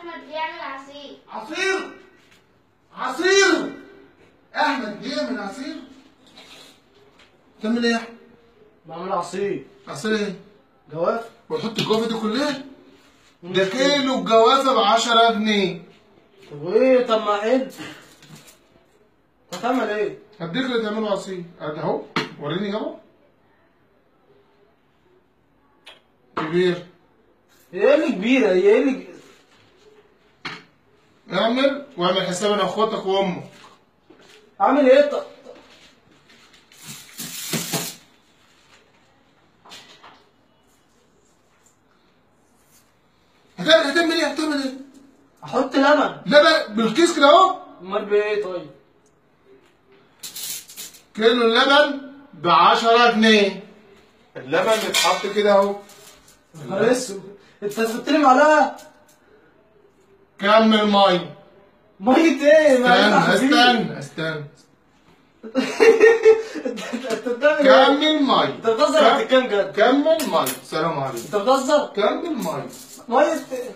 احمد بيعمل عصير. عصير؟ عصير؟ احمد بيعمل عصير؟ تعمل ايه يا احمد؟ بعمل عصير. عصير ايه؟ جوافة. وتحط الجوافه دي كلها؟ ده كيلو الجوافه ب 10 جنيه. طب وايه؟ طب ما حلو. هتعمل ايه؟ هديك اللي تعمله عصير، ادي اهو، وريني جابه. كبير. هي ايه اللي كبيرة؟ هي ايه اللي اعمل واعمل حساب انا واخواتك وامك. عامل ايه؟ هتعمل ايه؟ هتعمل ايه؟ احط لبن. لبن بالكيس كده اهو؟ امال بايه طيب؟ كيلو اللبن ب 10 جنيه. اللبن بيتحط كده اهو. نهار اسود، انت هتحط لي معلقة؟ كمل ميه. مية ايه؟ استنى انت بتعمل ايه؟ كمل ميه. انت بتهزر ولا بتتكلم جد؟ كمل ميه. سلام عليكم. انت بتهزر؟ كمل ميه. مية ايه؟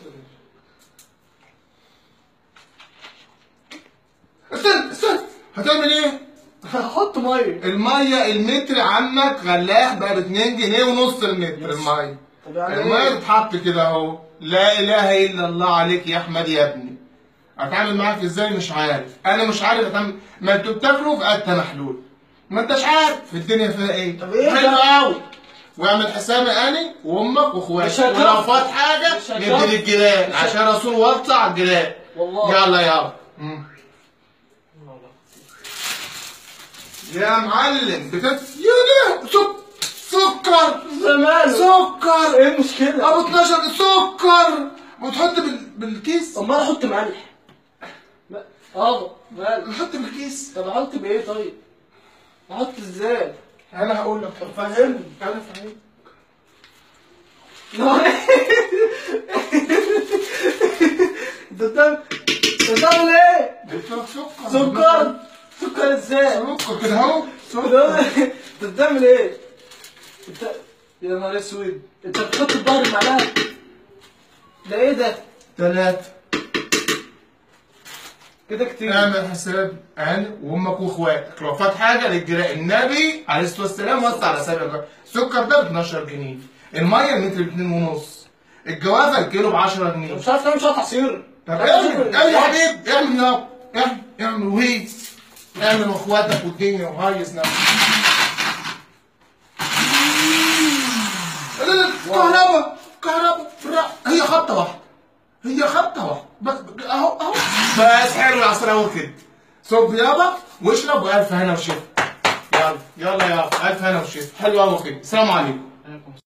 استنى هتعمل ايه؟ هحط مية. الميه المتر عنك غلاح بقى ب 2 جنيه ونص المتر الميه. طب يعني الميه ايه؟ تتحط كده اهو. لا اله الا الله عليك يا احمد يا ابني. اتعامل معاك ازاي مش عارف، انا مش عارف اتعامل. ما انتوا بتاكلوا في قد محلول، ما انتش عارف في الدنيا فيها ايه. طب ايه حلو ده؟ قوي. واعمل حسابي انا وامك واخواتك، مش هتكفي. ولو فات حاجه مش هتكفي. ندي للجيران عشان رسول وصى على الجيران. والله. يلا يلا. يا معلم يا سكر زمان. سكر. ايه المشكلة؟ ابو 12 سكر وتحط بالكيس. امال احط ملح؟ ملح. نحط بالكيس. طب احط بايه طيب؟ احط ازاي؟ انا هقول لك. طب فهمني. انا فاهم. انت بتعمل ايه؟ قلت لك سكر. سكر ازاي؟ سكر كده اهو. سكر. انت بتعمل ايه؟ انت يا نهار اسود، انت بتحط الظهر المعلقة؟ ده ايه ده؟ 3. كده كتير. اعمل حساب انا وامك واخواتك، لو فات حاجه للجيران. النبي عليه الصلاه والسلام وصى على سبع. السكر ده ب 12 جنيه، الميه المتر ب 2 ونص، الجوافه الكيلو ب 10 جنيه. مش عارف تعمل شويه عصير. طب اعمل يا حبيبي، اعمل يابا، اعمل وهي اعمل واخواتك والدنيا وهيص نفسك. كهرباء هي خبطه واحده بس اهو بس. حلو العصير اهو كده. صب يابا واشرب والف هنا وشفا. يلا يابا الف هنا وشفا. حلو اهو كده. السلام عليكم.